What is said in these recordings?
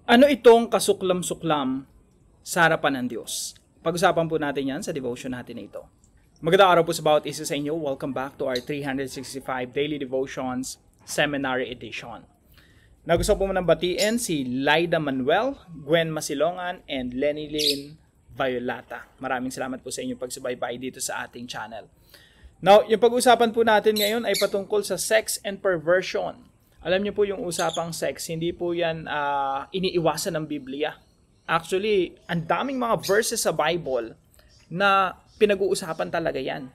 Ano itong kasuklam-suklam sa harapan ng Diyos? Pag-usapan po natin yan sa devotion natin na ito. Magandang araw po sa bawat isa sa inyo. Welcome back to our 365 Daily Devotions Seminary Edition. Nagusto po munang batiin si Laida Manuel, Gwen Masilongan, and Lenny Lynn Violata. Maraming salamat po sa inyong pagsubaybay dito sa ating channel. Now, yung pag-usapan po natin ngayon ay patungkol sa sex and perversion. Alam niyo po yung usapang sex, hindi po yan iniiwasan ng Biblia. Actually, ang daming mga verses sa Bible na pinag-uusapan talaga yan.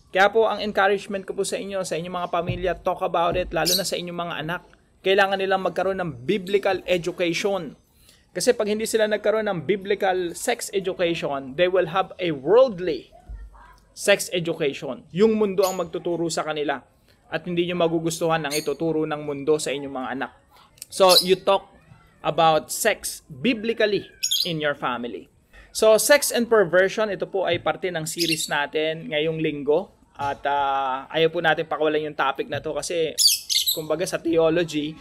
Kaya po, ang encouragement ko po sa inyo, sa inyong mga pamilya, talk about it, lalo na sa inyong mga anak. Kailangan nilang magkaroon ng biblical education. Kasi pag hindi sila nagkaroon ng biblical sex education, they will have a worldly sex education. Yung mundo ang magtuturo sa kanila. At hindi nyo magugustuhan ang ituturo ng mundo sa inyong mga anak. So, you talk about sex biblically in your family. So, sex and perversion, ito po ay parte ng series natin ngayong linggo. At ayaw po natin pakawalan yung topic na to kasi, kumbaga sa theology,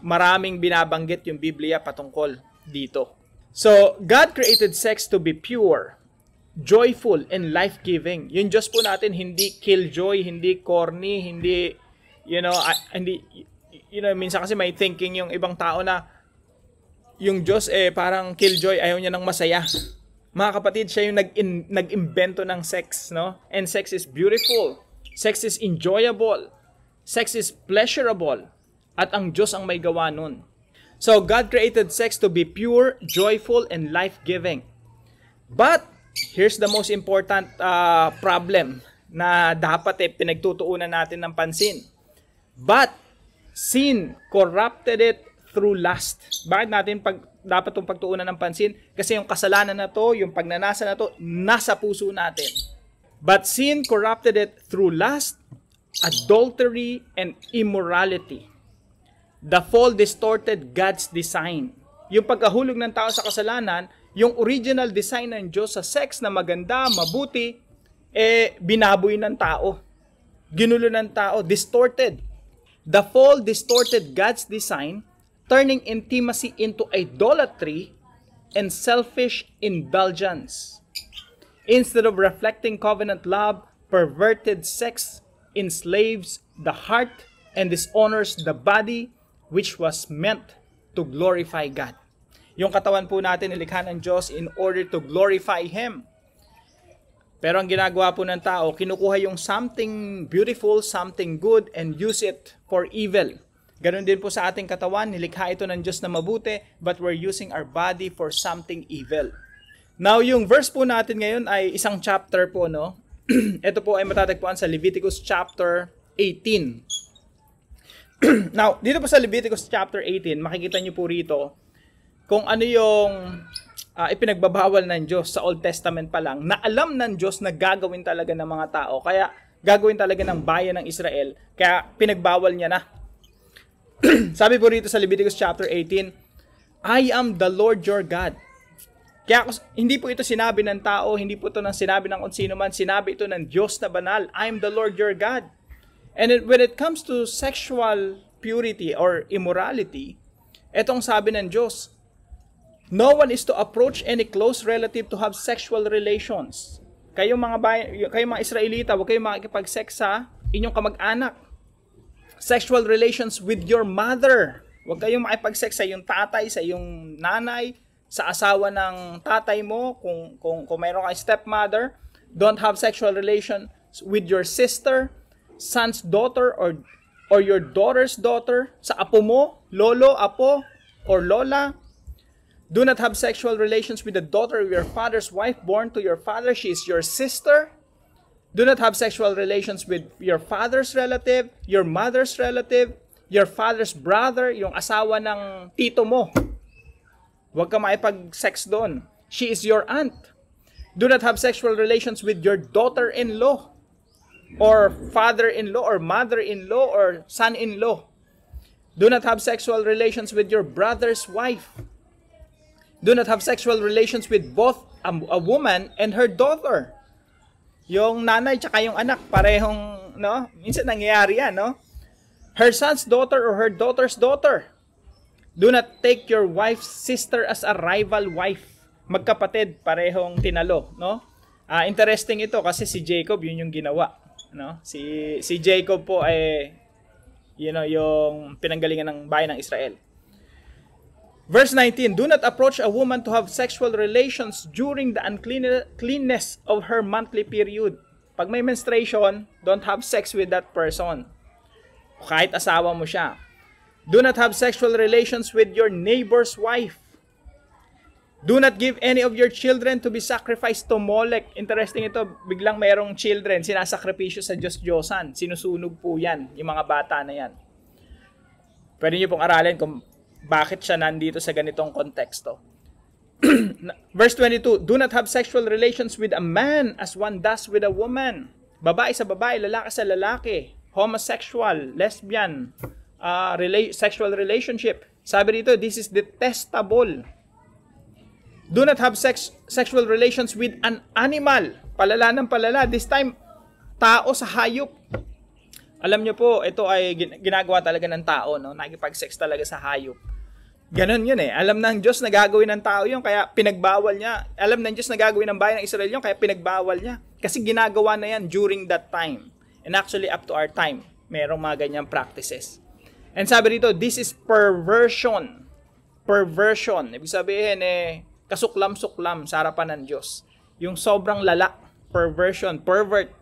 maraming binabanggit yung Biblia patungkol dito. So, God created sex to be pure, joyful, and life-giving. Yung Diyos po natin, hindi killjoy, hindi corny, hindi, minsan kasi may thinking yung ibang tao na yung Diyos parang killjoy, ayaw niya ng masaya. Mga kapatid, siya yung nag-imbento ng sex, no? And sex is beautiful. Sex is enjoyable. Sex is pleasurable. At ang Diyos ang may gawa nun. So, God created sex to be pure, joyful, and life-giving. But, here's the most important problem na dapat pinagtutuunan natin ng pansin. But, sin corrupted it through lust. Bakit natin dapat itong pagtuunan ng pansin? Kasi yung kasalanan na to, yung pagnanasa na to, nasa puso natin. But sin corrupted it through lust, adultery, and immorality. The fall distorted God's design. Yung pagkahulog ng tao sa kasalanan, yung original design ng Diyos sa sex na maganda, mabuti, binaboy ng tao. Ginulo ng tao, distorted. The fall distorted God's design, turning intimacy into idolatry and selfish indulgence. Instead of reflecting covenant love, perverted sex enslaves the heart and dishonors the body, which was meant to glorify God. Yung katawan po natin nilikha ng Diyos in order to glorify Him. Pero ang ginagawa po ng tao, kinukuha yung something beautiful, something good, and use it for evil. Ganon din po sa ating katawan, nilikha ito ng Diyos na mabuti, but we're using our body for something evil. Now, yung verse po natin ngayon ay isang chapter po, no? Ito po ay matatagpuan sa Leviticus chapter 18. Now, dito po sa Leviticus chapter 18, makikita nyo po rito, kung ano yung ipinagbabawal ng Diyos sa Old Testament pa lang, na alam ng Diyos na gagawin talaga ng mga tao. Kaya gagawin talaga ng bayan ng Israel. Kaya pinagbawal niya na. Sabi po rito sa Leviticus chapter 18, I am the Lord your God. Kaya hindi po ito sinabi ng tao, hindi po ito sinabi ng kung sino man, sinabi ito ng Diyos na banal. I am the Lord your God. And when it comes to sexual purity or immorality, etong sabi ng Diyos, no one is to approach any close relative to have sexual relations. Kayong mga Israelita, huwag kayong makikipag-sex sa inyong kamag-anak. Sexual relations with your mother. Huwag kayong makipag-sex sa iyong tatay, sa iyong nanay, sa asawa ng tatay mo, kung mayroon kang stepmother. Don't have sexual relations with your sister, son's daughter, or your daughter's daughter, sa apo mo, lolo, apo, or lola. Do not have sexual relations with the daughter of your father's wife born to your father. She is your sister. Do not have sexual relations with your father's relative, your mother's relative, your father's brother, yung asawa ng tito mo. Huwag ka maipag-sex doon. She is your aunt. Do not have sexual relations with your daughter-in-law, or father-in-law, or mother-in-law, or son-in-law. Do not have sexual relations with your brother's wife. Do not have sexual relations with both a woman and her daughter. Yung nanay tsaka yung anak, parehong, no? Minsan nangyayari yan, no? Her son's daughter or her daughter's daughter. Do not take your wife's sister as a rival wife. Magkapatid, parehong tinalo, no? Interesting ito kasi si Jacob, yun yung ginawa, no? Si Jacob po ay yung pinanggalingan ng bayan ng Israel. Verse 19, do not approach a woman to have sexual relations during the uncleanness of her monthly period. Pag may menstruation, don't have sex with that person. Kahit asawa mo siya. Do not have sexual relations with your neighbor's wife. Do not give any of your children to be sacrificed to Molech. Interesting ito, biglang mayroong children, sinasakripisyo sa Diyos-Diyosan. Sinusunog po yan, yung mga bata na yan. Pwede niyo pong aralin kung bakit siya nandito sa ganitong konteksto. Verse 22, do not have sexual relations with a man as one does with a woman. Babae sa babae, lalaki sa lalaki. Homosexual, lesbian, sexual relationship. Sabi dito, this is detestable. Do not have sexual relations with an animal. Palala ng palala. This time, tao sa hayop. Alam nyo po, ito ay ginagawa talaga ng tao, no? Nakikipag-sex talaga sa hayop. Ganon yun eh. Alam ng Diyos na gagawin ng tao yun, kaya pinagbawal niya. Alam ng Diyos na gagawin ng bayan ng Israel yun, kaya pinagbawal niya. Kasi ginagawa na yan during that time. And actually, up to our time, merong mga ganyang practices. And sabi dito, this is perversion. Perversion. Ibig sabihin kasuklam-suklam sa harapan ng Diyos. Yung sobrang lala. Perversion. Pervert.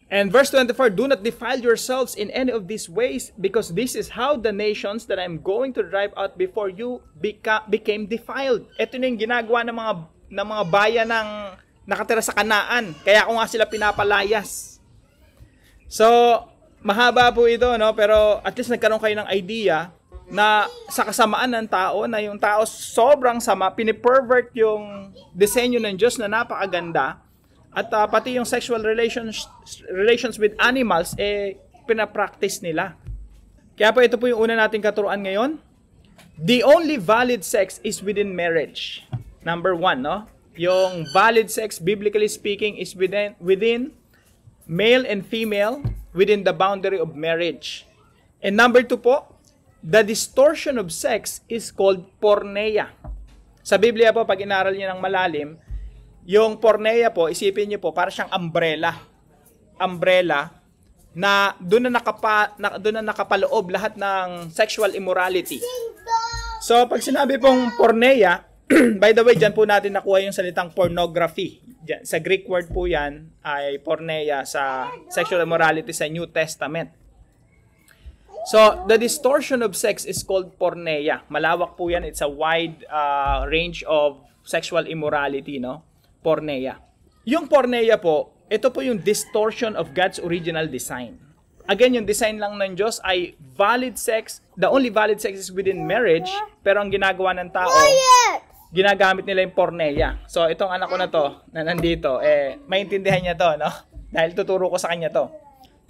And verse 24, do not defile yourselves in any of these ways, because this is how the nations that I'm going to drive out before you became defiled. Ito na yung ginagawa ng mga bayan ng nakatira sa Kanaan. Kaya ako nga sila pinapalayas. So, mahaba po ito, no? Pero at least nagkaroon kayo ng idea na sa kasamaan ng tao, na yung tao sobrang sama, pinipervert yung disenyo ng Diyos na napakaganda, at pati yung sexual relations with animals, pinapractice nila. Kaya po ito po yung una nating katuruan ngayon. The only valid sex is within marriage. Number 1, no? Yung valid sex, biblically speaking, is within male and female, within the boundary of marriage. And number 2 po, the distortion of sex is called porneia. Sa Biblia po, pag inaral niyo ng malalim, yung porneia po, isipin niyo po, para siyang umbrella. Umbrella na doon na nakapaloob lahat ng sexual immorality. So, pag sinabi pong porneia, by the way, dyan po natin nakuha yung salitang pornography. Dyan, sa Greek word po yan ay porneia sa sexual immorality sa New Testament. So, the distortion of sex is called porneia. Malawak po yan. It's a wide range of sexual immorality, no? Porneia. Yung porneia po, ito po yung distortion of God's original design. Again, yung design lang ng Diyos ay valid sex. The only valid sex is within marriage. Pero ang ginagawa ng tao, ginagamit nila yung porneia. So, itong anak ko na to, na nandito, maintindihan niya to, no? Dahil tuturo ko sa kanya to.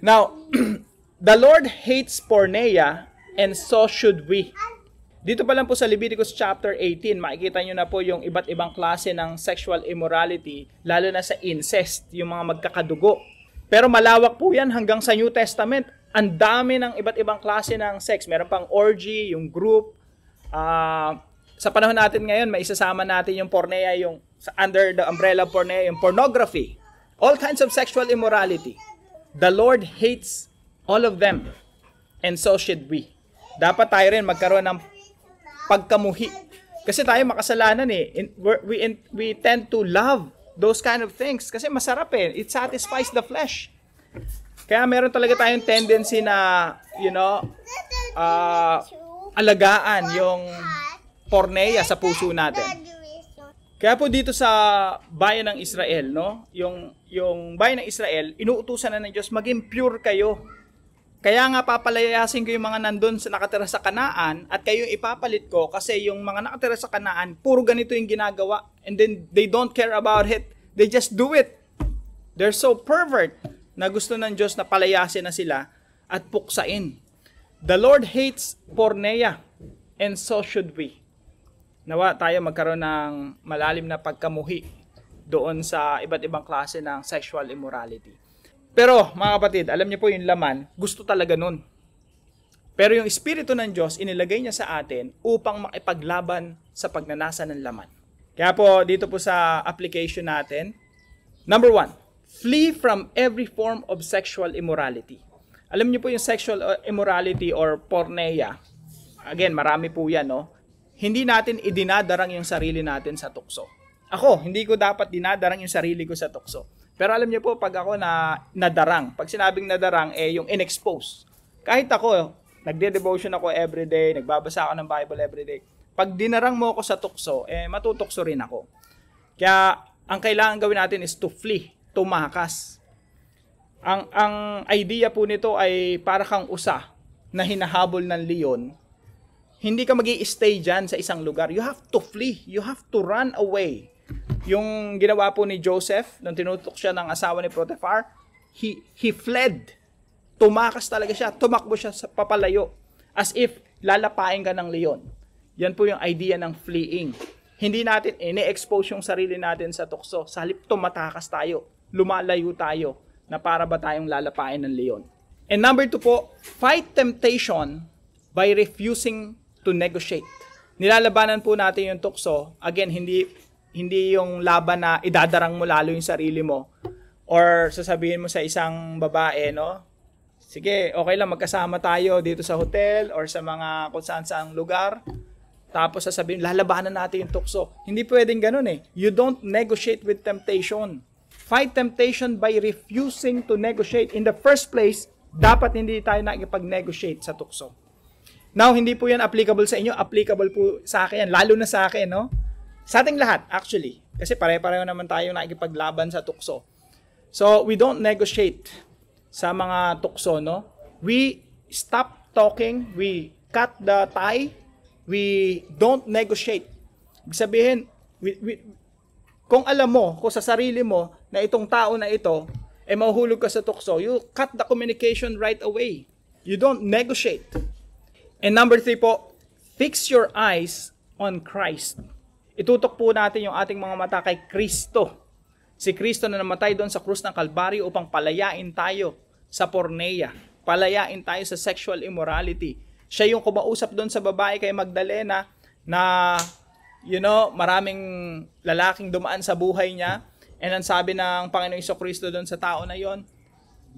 Now, the Lord hates porneia, and so should we. Dito pa lang po sa Leviticus chapter 18, makikita nyo na po yung iba't ibang klase ng sexual immorality, lalo na sa incest, yung mga magkakadugo. Pero malawak po yan hanggang sa New Testament. Ang dami ng iba't ibang klase ng sex. Meron pang orgy, yung group. Sa panahon natin ngayon, may isasama natin yung porneia, yung under the umbrella of porneia, yung pornography. All kinds of sexual immorality. The Lord hates all of them. And so should we. Dapat tayo rin magkaroon ng pagkamuhi. Kasi tayo makasalanan eh. We tend to love those kind of things. Kasi masarap eh. It satisfies the flesh. Kaya meron talaga tayong tendency na, alagaan yung porneia sa puso natin. Kaya po dito sa bayan ng Israel, no? Yung bayan ng Israel, inuutusan na ng Diyos, maging pure kayo. Kaya nga papalayasin ko yung mga nandun sa nakatira sa Kanaan at kayo ipapalit ko kasi yung mga nakatira sa Kanaan, puro ganito yung ginagawa. And then they don't care about it. They just do it. They're so pervert na gusto ng Diyos na palayasin na sila at puksain. The Lord hates porneia, and so should we. Nawa tayo magkaroon ng malalim na pagkamuhi doon sa iba't ibang klase ng sexual immorality. Pero mga kapatid, alam niyo po yung laman, gusto talaga nun. Pero yung Espiritu ng Diyos, inilagay niya sa atin upang makipaglaban sa pagnanasa ng laman. Kaya po, dito po sa application natin, number 1, flee from every form of sexual immorality. Alam niyo po yung sexual immorality or porneia. Again, marami po yan, no? Hindi natin idinadarang yung sarili natin sa tukso. Ako, hindi ko dapat dinadarang yung sarili ko sa tukso. Pero alam niyo po, pag ako nadarang, pag sinabing nadarang, yung in-expose. Kahit ako, nagde-devotion ako everyday, nagbabasa ako ng Bible everyday. Pag dinarang mo ako sa tukso, matutukso rin ako. Kaya, ang kailangan gawin natin is to flee, tumakas. Ang idea po nito ay para kang usa na hinahabol ng leon. Hindi ka magi-stay dyan sa isang lugar. You have to flee. You have to run away. Yung ginawa po ni Joseph, nung tinutok siya ng asawa ni Potiphar, he fled. Tumakas talaga siya, tumakbo siya sa papalayo. As if lalapain ka ng leon. Yan po yung idea ng fleeing. Hindi natin ini-expose yung sarili natin sa tukso. Sa halip tumatakas tayo, lumalayo tayo, na para ba tayong lalapain ng leon. And number 2 po, fight temptation by refusing to negotiate. Nilalabanan po natin yung tukso. Again, hindi yung laban na idadarang mo lalo yung sarili mo. Or sasabihin mo sa isang babae, no? Sige, okay lang, magkasama tayo dito sa hotel or sa mga kung saan-saang lugar. Tapos sasabihin, lalabanan natin yung tukso. Hindi pwedeng ganun eh. You don't negotiate with temptation. Fight temptation by refusing to negotiate. In the first place, dapat hindi tayo nakikipag-negotiate sa tukso. Now, hindi po yan applicable sa inyo. Applicable po sa akin yan. Lalo na sa akin, no? Sa ating lahat, actually. Kasi pare-pareho naman tayo nakikipaglaban sa tukso. So, we don't negotiate sa mga tukso, no? We stop talking, we cut the tie, we don't negotiate. Ibig sabihin, kung alam mo, kung sa sarili mo, na itong tao na ito, mahuhulog ka sa tukso, you cut the communication right away. You don't negotiate. And number 3 po, fix your eyes on Christ. Itutok po natin yung ating mga mata kay Kristo. Si Kristo na namatay doon sa krus ng Kalbaryo upang palayain tayo sa porneia. Palayain tayo sa sexual immorality. Siya yung kumausap doon sa babae kay Magdalena na, maraming lalaking dumaan sa buhay niya. And ang sabi ng Panginoong Jesucristo doon sa tao na yon,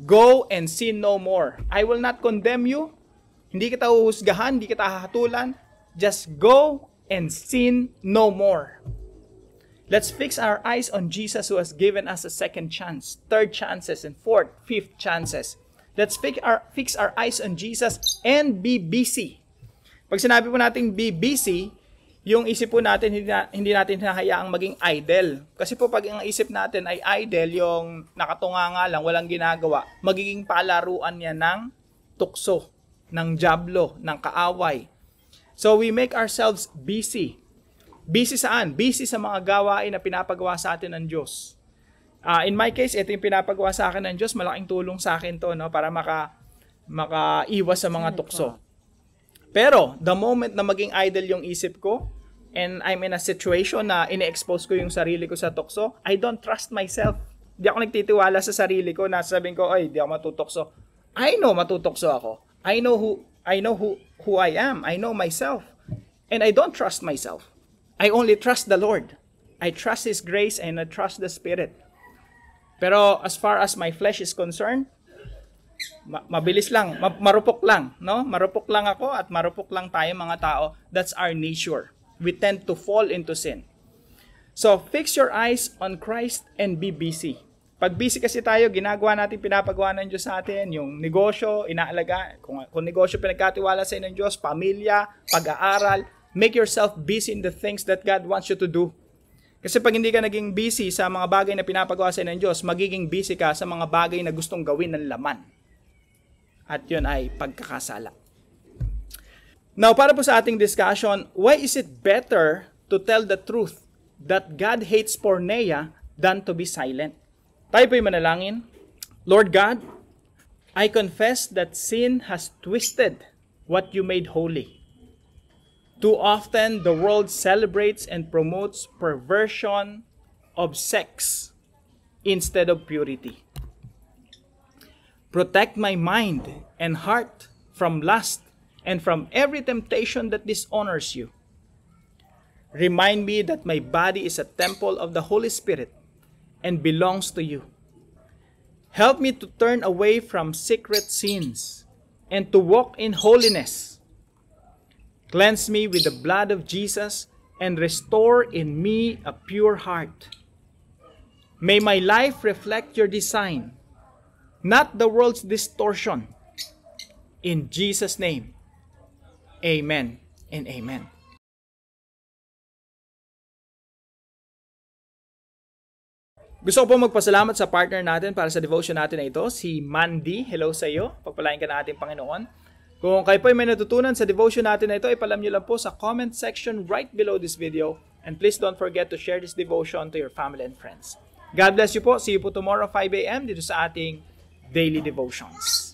go and sin no more. I will not condemn you. Hindi kita huhusgahan, hindi kita hahatulan. Just go and sin no more. Let's fix our eyes on Jesus who has given us a second chance, third chances, and fourth, fifth chances. Let's fix our eyes on Jesus and be busy. Pag sinabi po natin be busy, yung isip po natin, hindi natin hinahayaang maging idle. Kasi po pag ang isip natin ay idle, yung nakatunganga lang, walang ginagawa, magiging palaruan niya ng tukso, ng jablo, ng kaaway. So we make ourselves busy. Busy saan? Busy sa mga gawain na pinapagawa sa atin ng Diyos. In my case, ito yung pinapagawa sa akin ng Diyos. Malaking tulong sa akin to, no? Para makaiwas sa mga tukso. Pero, the moment na maging idle yung isip ko, and I'm in a situation na ine-expose ko yung sarili ko sa tukso, I don't trust myself. Di ako nagtitiwala sa sarili ko na sabihin ko, ay, di ako matutokso. I know matutokso ako. I know who I am. I know myself. And I don't trust myself. I only trust the Lord. I trust His grace and I trust the Spirit. Pero as far as my flesh is concerned, mabilis lang, marupok lang, no? Marupok lang ako at marupok lang tayo mga tao. That's our nature. We tend to fall into sin. So, fix your eyes on Christ and be busy. Pag busy kasi tayo, ginagawa natin, pinapagawa ng Diyos sa atin, yung negosyo, inaalaga, kung negosyo pinagkatiwala sa ng Diyos, pamilya, pag-aaral, make yourself busy in the things that God wants you to do. Kasi pag hindi ka naging busy sa mga bagay na pinapagawa sa ng Diyos, magiging busy ka sa mga bagay na gustong gawin ng laman. At yun ay pagkakasala. Now, para po sa ating discussion, why is it better to tell the truth that God hates porneia than to be silent? Tayo po'y manalangin. Lord God, I confess that sin has twisted what you made holy. Too often, the world celebrates and promotes perversion of sex instead of purity. Protect my mind and heart from lust and from every temptation that dishonors you. Remind me that my body is a temple of the Holy Spirit and belongs to you. Help me to turn away from secret sins and to walk in holiness. Cleanse me with the blood of Jesus and restore in me a pure heart. May my life reflect your design, not the world's distortion. In Jesus' name, amen and amen. Gusto ko po magpasalamat sa partner natin para sa devotion natin na ito, si Mandy. Hello sa iyo. Pagpalain ka na ating Panginoon. Kung kayo po ay may natutunan sa devotion natin na ito, ipalam nyo lang po sa comment section right below this video. And please don't forget to share this devotion to your family and friends. God bless you po. See you po tomorrow 5 a.m. dito sa ating Daily Devotions.